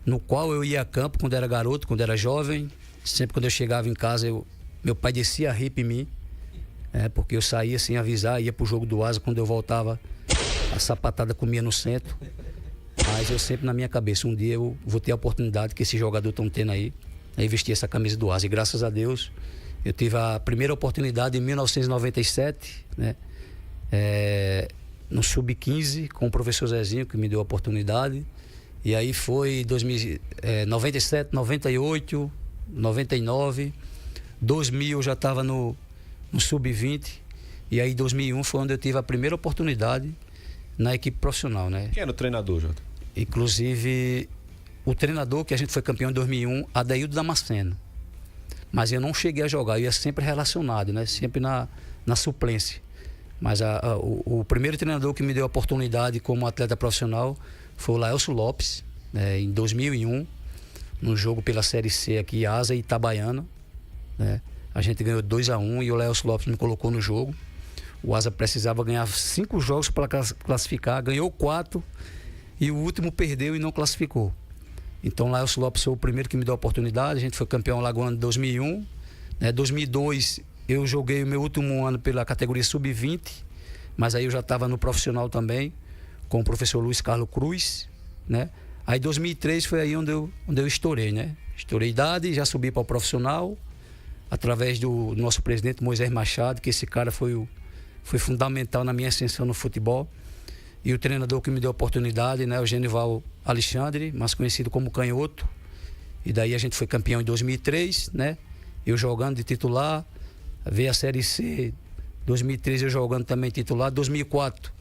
no qual eu ia a campo quando era garoto, quando era jovem. Sempre quando eu chegava em casa, meu pai descia a ripa em mim, porque eu saía sem avisar, ia pro jogo do Asa. Quando eu voltava, a sapatada comia no centro. Mas eu sempre na minha cabeça, um dia eu vou ter a oportunidade que esses jogadores estão tendo aí vestir essa camisa do Asa. E graças a Deus, eu tive a primeira oportunidade em 1997, né? No Sub-15, com o professor Zezinho, que me deu a oportunidade. E aí foi 97, 98, 99, 2000 eu já estava no Sub-20. E aí 2001 foi onde eu tive a primeira oportunidade na equipe profissional, né? Quem era o treinador, Jota? Inclusive, o treinador que a gente foi campeão em 2001, Adaildo Damasceno. Mas eu não cheguei a jogar, eu ia sempre relacionado, né? Sempre na suplência. Mas o primeiro treinador que me deu a oportunidade como atleta profissional foi o Laelso Lopes, né? Em 2001, no jogo pela Série C aqui, Asa e Itabaiana, né? A gente ganhou 2-1 e o Laelso Lopes me colocou no jogo. O Asa precisava ganhar 5 jogos para classificar, ganhou 4 e o último perdeu e não classificou. Então o Laelso Lopes foi o primeiro que me deu a oportunidade. A gente foi campeão alagoano em 2001, né? 2002 eu joguei o meu último ano pela categoria Sub-20, mas aí eu já estava no profissional também, com o professor Luiz Carlos Cruz, né? Aí 2003 foi aí onde eu estourei, né? Estourei idade e já subi para o profissional, através do nosso presidente Moisés Machado, que esse cara foi fundamental na minha ascensão no futebol. E o treinador que me deu a oportunidade, né, o Genival Alexandre, mais conhecido como Canhoto. E daí a gente foi campeão em 2003, né? Eu jogando de titular. Veio a Série C, 2003 eu jogando também titular. 2004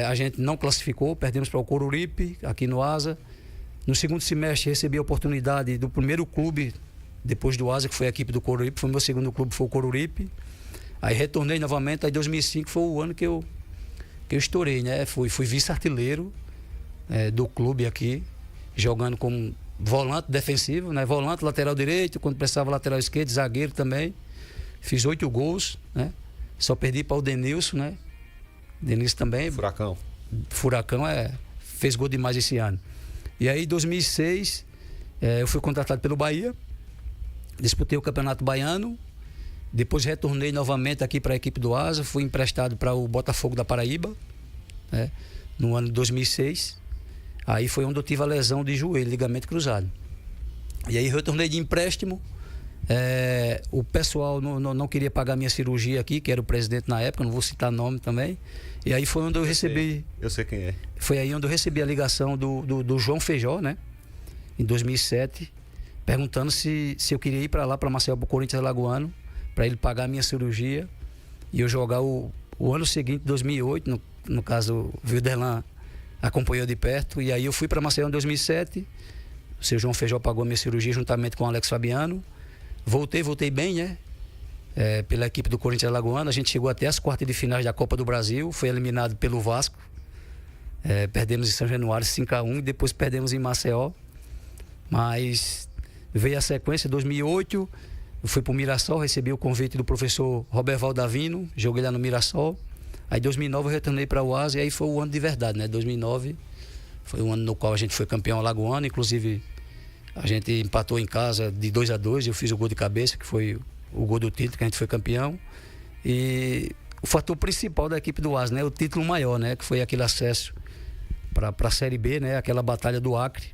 a gente não classificou, perdemos para o Coruripe, aqui no Asa. No segundo semestre recebi a oportunidade do primeiro clube, depois do Asa, que foi a equipe do Coruripe. Foi o meu segundo clube, foi o Coruripe. Aí retornei novamente, aí 2005 foi o ano que eu estourei, né? Fui vice-artilheiro do clube aqui, jogando como volante defensivo, né? Volante, lateral direito, quando precisava lateral esquerdo, zagueiro também. Fiz 8 gols, né? Só perdi para o Denilson, né? Denilson também. Furacão fez gol demais esse ano. E aí, em 2006, eu fui contratado pelo Bahia, disputei o Campeonato Baiano. Depois retornei novamente aqui para a equipe do Asa, fui emprestado para o Botafogo da Paraíba, né, no ano de 2006. Aí foi onde eu tive a lesão de joelho, ligamento cruzado. E aí eu retornei de empréstimo. O pessoal não queria pagar minha cirurgia aqui, que era o presidente na época, não vou citar nome também. E aí foi onde eu recebi. Eu sei quem é. Foi aí onde eu recebi a ligação do João Feijó, né? Em 2007, perguntando se eu queria ir para lá, para Maceió, para o Corinthians Alagoano, para ele pagar a minha cirurgia e eu jogar o ano seguinte, 2008. No caso, o Wilderlan acompanhou de perto. E aí eu fui para Maceió em 2007. O seu João Feijó pagou a minha cirurgia juntamente com o Alex Fabiano. Voltei bem, né? Pela equipe do Corinthians Alagoano. A gente chegou até as quartas de finais da Copa do Brasil. Foi eliminado pelo Vasco. Perdemos em São Januário 5-1 e depois perdemos em Maceió. Mas veio a sequência, 2008, eu fui para o Mirassol, recebi o convite do professor Roberval Davino, joguei lá no Mirassol. Aí em 2009 eu retornei para o Asa e aí foi o ano de verdade, né? 2009 foi o ano no qual a gente foi campeão alagoano, inclusive a gente empatou em casa de 2-2, eu fiz o gol de cabeça, que foi o gol do título, que a gente foi campeão. E o fator principal da equipe do Asa, né? O título maior, né? Que foi aquele acesso para a Série B, né? Aquela batalha do Acre.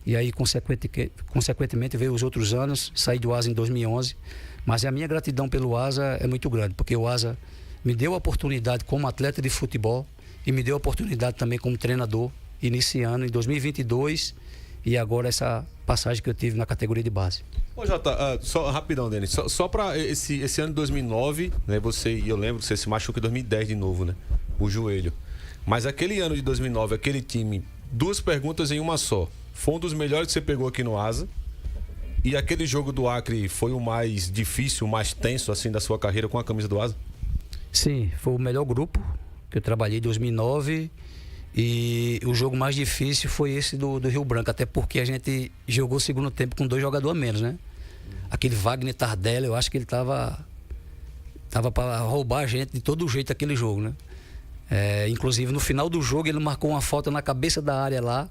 E aí, consequentemente, veio os outros anos, saí do Asa em 2011. Mas a minha gratidão pelo Asa é muito grande, porque o Asa me deu a oportunidade como atleta de futebol e me deu a oportunidade também como treinador, iniciando em 2022 e agora essa passagem que eu tive na categoria de base. Ô Jota, só rapidão, Denis, só para esse ano de 2009, né, eu lembro, você se machucou em 2010 de novo, né, o joelho. Mas aquele ano de 2009, aquele time, 2 perguntas em uma só. Foi um dos melhores que você pegou aqui no Asa. E aquele jogo do Acre foi o mais difícil, o mais tenso assim da sua carreira com a camisa do Asa? Sim, foi o melhor grupo que eu trabalhei em 2009. E o jogo mais difícil foi esse do Rio Branco, até porque a gente jogou o segundo tempo com 2 jogadores a menos, né? Aquele Wagner Tardelli, eu acho que ele tava para roubar a gente de todo jeito aquele jogo, né? Inclusive no final do jogo ele marcou uma falta na cabeça da área lá.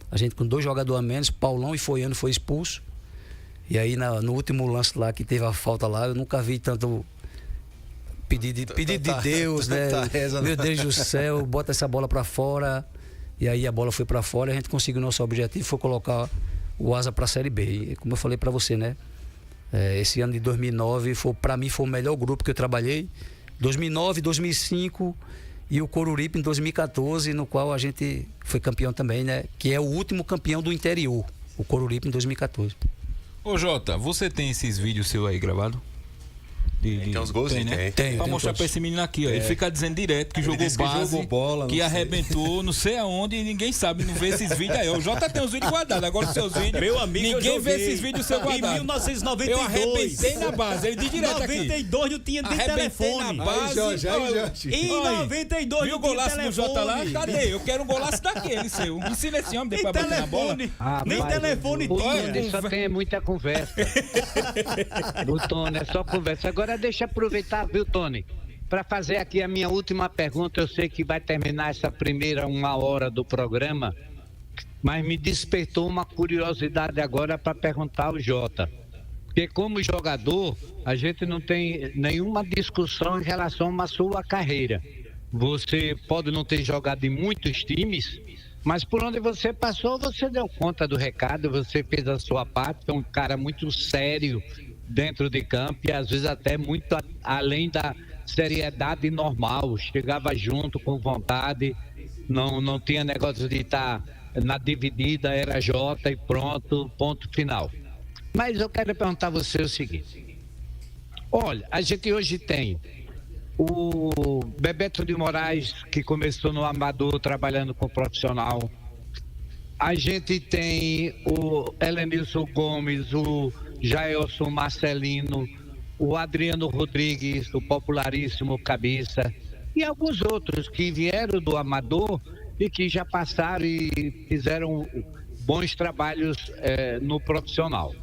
A gente com 2 jogadores a menos, Paulão e Foiano foi expulso. E aí no último lance lá que teve a falta lá, eu nunca vi tanto pedido de Deus, né? Meu Deus do céu, bota essa bola para fora. E aí a bola foi para fora e a gente conseguiu o nosso objetivo, foi colocar o Asa para a Série B. E como eu falei para você, né? Esse ano de 2009 para mim foi o melhor grupo que eu trabalhei. 2009, 2005 e o Coruripe em 2014, no qual a gente foi campeão também, né? Que é o último campeão do interior, o Coruripe em 2014. Ô Jota, você tem esses vídeos seus aí gravados? Tem uns gols, né? Tem. Pra mostrar pra esse menino aqui, ó. Ele fica dizendo direto que jogou base, jogou bola, que arrebentou, não sei aonde, e ninguém sabe, não vê esses vídeos aí. O Jota tem os vídeos guardados, agora os seus vídeos. Meu amigo, ninguém vê esses vídeos seus guardados. Em 1992. Eu arrebentei na base, ele diz direto aqui. Em 92 não tinha nem telefone. Na base. Em 92 viu o golaço do Jota lá? Cadê? Eu quero um golaço daquele seu. Ensina esse homem depois pra bater na bola. Nem telefone tinha. Só tem muita conversa. O Tony, é só conversa. Agora deixa eu aproveitar, viu, Tony? Para fazer aqui a minha última pergunta. Eu sei que vai terminar essa primeira 1 hora do programa, mas me despertou uma curiosidade agora para perguntar ao Jota. Porque como jogador, a gente não tem nenhuma discussão em relação à sua carreira. Você pode não ter jogado em muitos times, mas por onde você passou, você deu conta do recado, você fez a sua parte, é um cara muito sério dentro de campo e às vezes até muito além da seriedade normal, chegava junto com vontade, não tinha negócio de estar na dividida, era Jota e pronto, ponto final. Mas eu quero perguntar a você o seguinte: olha, a gente hoje tem o Bebeto de Moraes, que começou no amador trabalhando com profissional. A gente tem o Helenilson Gomes, o Jaelson Marcelino, o Adriano Rodrigues, o popularíssimo Cabeça, e alguns outros que vieram do amador e que já passaram e fizeram bons trabalhos no profissional.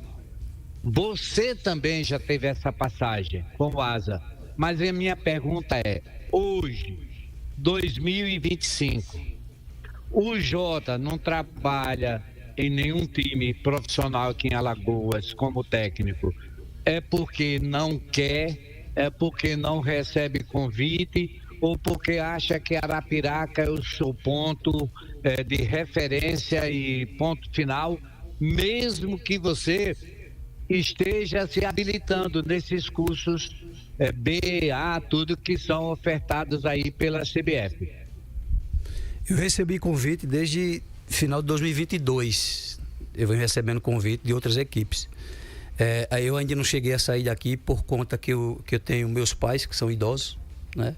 Você também já teve essa passagem com o Asa, mas a minha pergunta é: hoje, 2025, o Jota não trabalha em nenhum time profissional aqui em Alagoas como técnico? É porque não quer, é porque não recebe convite, ou porque acha que Arapiraca é o seu ponto de referência e ponto final, mesmo que você esteja se habilitando nesses cursos B, A, tudo que são ofertados aí pela CBF. Eu recebi convite desde final de 2022. Eu venho recebendo convite de outras equipes. Eu ainda não cheguei a sair daqui por conta que eu tenho meus pais, que são idosos, né?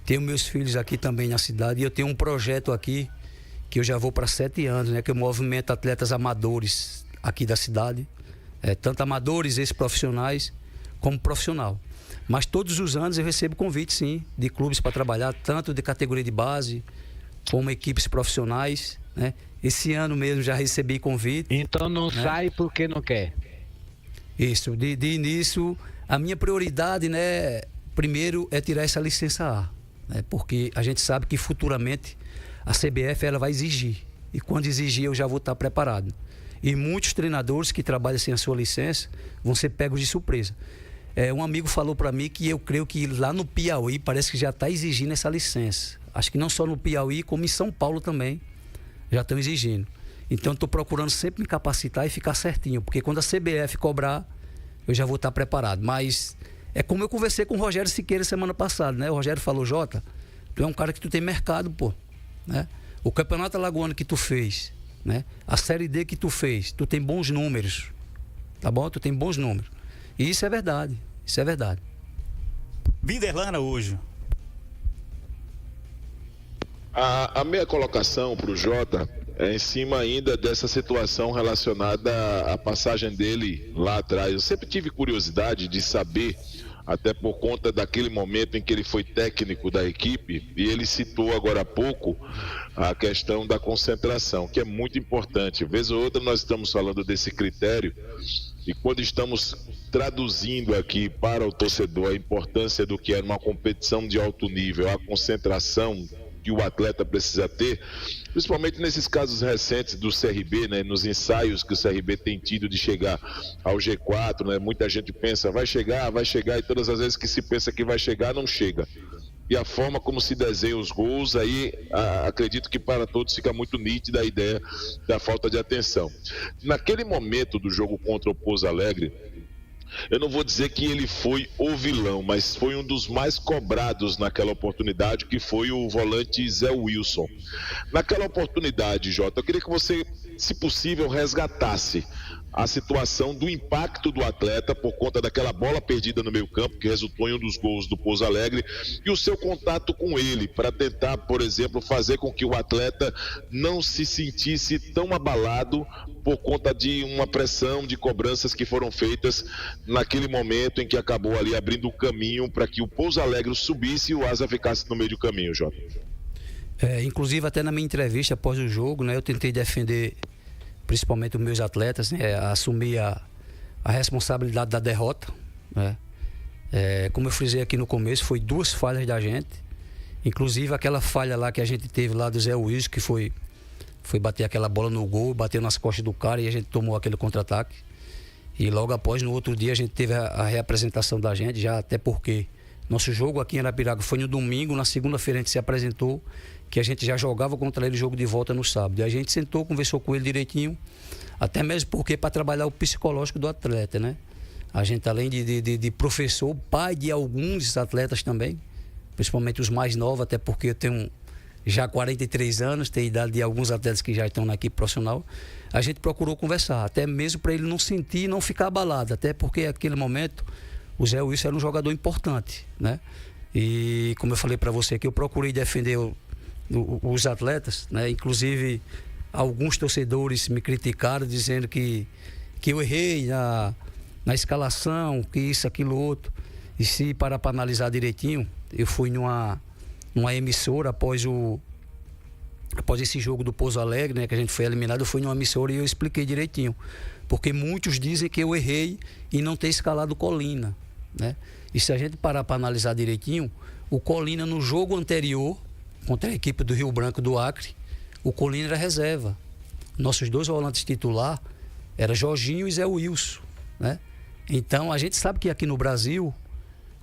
Tenho meus filhos aqui também na cidade e eu tenho um projeto aqui que eu já vou para 7 anos, né? Que eu movimento atletas amadores aqui da cidade, tanto amadores, ex-profissionais, como profissional. Mas todos os anos eu recebo convite, sim, de clubes para trabalhar, tanto de categoria de base, como equipes profissionais, né? Esse ano mesmo já recebi convite. Então não sai porque não quer. Isso, de início, a minha prioridade, né, primeiro é tirar essa licença A, né? Porque a gente sabe que futuramente a CBF ela vai exigir. E quando exigir eu já vou estar preparado. E muitos treinadores que trabalham sem a sua licença vão ser pegos de surpresa. Um amigo falou para mim que eu creio que lá no Piauí parece que já está exigindo essa licença. Acho que não só no Piauí, como em São Paulo também já estão exigindo. Então estou procurando sempre me capacitar e ficar certinho, porque quando a CBF cobrar, eu já vou estar preparado. Mas é como eu conversei com o Rogério Siqueira semana passada, né? O Rogério falou: Jota, tu é um cara que tu tem mercado, pô, né? O Campeonato Alagoano que tu fez, né? A Série D que tu fez, tu tem bons números, tá bom? Tu tem bons números. E isso é verdade, isso é verdade. Vinderlan hoje. A minha colocação para o Jota é em cima ainda dessa situação relacionada à passagem dele lá atrás. Eu sempre tive curiosidade de saber, até por conta daquele momento em que ele foi técnico da equipe, e ele citou agora há pouco a questão da concentração, que é muito importante. Vez ou outra nós estamos falando desse critério, e quando estamos traduzindo aqui para o torcedor a importância do que é uma competição de alto nível, a concentração que o atleta precisa ter, principalmente nesses casos recentes do CRB, né, nos ensaios que o CRB tem tido de chegar ao G4, né, muita gente pensa, vai chegar, e todas as vezes que se pensa que vai chegar, não chega. E a forma como se desenham os gols, aí acredito que para todos fica muito nítida a ideia da falta de atenção. Naquele momento do jogo contra o Pouso Alegre, eu não vou dizer que ele foi o vilão, mas foi um dos mais cobrados naquela oportunidade, que foi o volante Zé Wilson. Naquela oportunidade, Jota, eu queria que você, se possível, resgatasse a situação do impacto do atleta por conta daquela bola perdida no meio campo, que resultou em um dos gols do Pouso Alegre, e o seu contato com ele, para tentar, por exemplo, fazer com que o atleta não se sentisse tão abalado por conta de uma pressão de cobranças que foram feitas naquele momento em que acabou ali abrindo o caminho para que o Pouso Alegre subisse e o Asa ficasse no meio do caminho, Jota. Inclusive até na minha entrevista após o jogo, né, eu tentei defender principalmente os meus atletas, né, assumir a responsabilidade da derrota, né? Como eu frisei aqui no começo, foi 2 falhas da gente, inclusive aquela falha lá que a gente teve lá do Zé Wilson, que foi bater aquela bola no gol, bateu nas costas do cara e a gente tomou aquele contra-ataque. E logo após, no outro dia, a gente teve a reapresentação da gente, já até porque nosso jogo aqui em Arapiraca foi no domingo, na segunda-feira a gente se apresentou, que a gente já jogava contra ele o jogo de volta no sábado. E a gente sentou, conversou com ele direitinho, até mesmo porque para trabalhar o psicológico do atleta, né? A gente, além de professor, pai de alguns atletas também, principalmente os mais novos, até porque eu tenho já 43 anos, tenho a idade de alguns atletas que já estão na equipe profissional, a gente procurou conversar, até mesmo para ele não sentir e não ficar abalado, até porque naquele momento o Zé Wilson era um jogador importante, né? E como eu falei para você aqui, eu procurei defender os atletas, né? Inclusive alguns torcedores me criticaram dizendo que eu errei na escalação, que isso, aquilo, outro. E se parar para analisar direitinho, eu fui numa emissora após esse jogo do Pouso Alegre, né, que a gente foi eliminado, eu fui numa emissora e eu expliquei direitinho, porque muitos dizem que eu errei em não ter escalado o Colina, né? E se a gente parar para analisar direitinho, o Colina no jogo anterior contra a equipe do Rio Branco do Acre, o Colina era reserva. Nossos 2 volantes titular era Jorginho e Zé Wilson, né? Então a gente sabe que aqui no Brasil,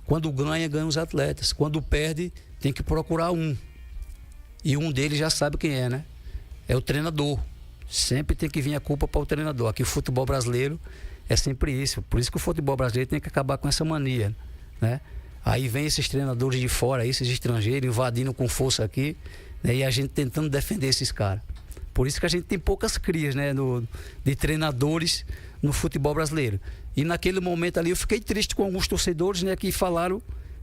quando ganha os atletas, quando perde tem que procurar um, e um deles já sabe quem é, né? É o treinador. Sempre tem que vir a culpa para o treinador. Aqui o futebol brasileiro é sempre isso. Por isso que o futebol brasileiro tem que acabar com essa mania, né? Aí vem esses treinadores de fora, esses estrangeiros invadindo com força aqui, né? E a gente tentando defender esses caras. Por isso que a gente tem poucas crias, né, de treinadores no futebol brasileiro. E naquele momento ali eu fiquei triste com alguns torcedores, né, que falaram,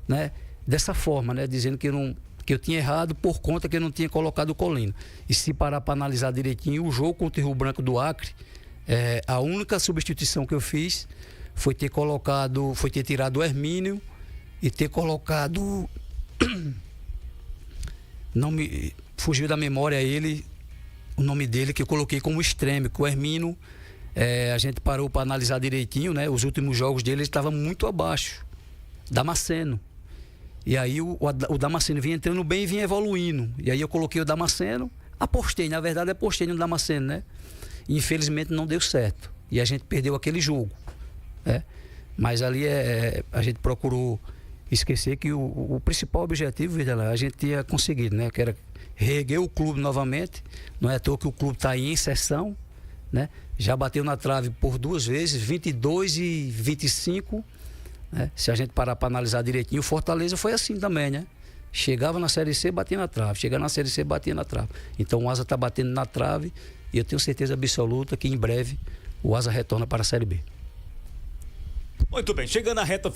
né, dessa forma, né, dizendo que eu tinha errado por conta que eu não tinha colocado o Colino. E se parar para analisar direitinho, o jogo contra o Rio Branco do Acre, a única substituição que eu fiz foi ter tirado o Hermínio e ter colocado não me fugiu da memória o nome dele, que eu coloquei como extremo, que o Hermínio, a gente parou para analisar direitinho, né? Os últimos jogos dele, ele estava muito abaixo. Damasceno. E aí o Damasceno vinha entrando bem e vinha evoluindo. E aí eu coloquei o Damasceno, apostei no Damasceno, né? E infelizmente não deu certo. E a gente perdeu aquele jogo, né? Mas ali a gente procurou esquecer que o principal objetivo, a gente tinha conseguido, né? Que era reerguer o clube novamente. Não é à toa que o clube está em inserção, né? Já bateu na trave por 2 vezes, 22 e 25, né? Se a gente parar para analisar direitinho, o Fortaleza foi assim também, né? Chegava na Série C, batia na trave. Chegava na Série C, batia na trave. Então o Asa está batendo na trave e eu tenho certeza absoluta que em breve o Asa retorna para a Série B. Muito bem, chegando à reta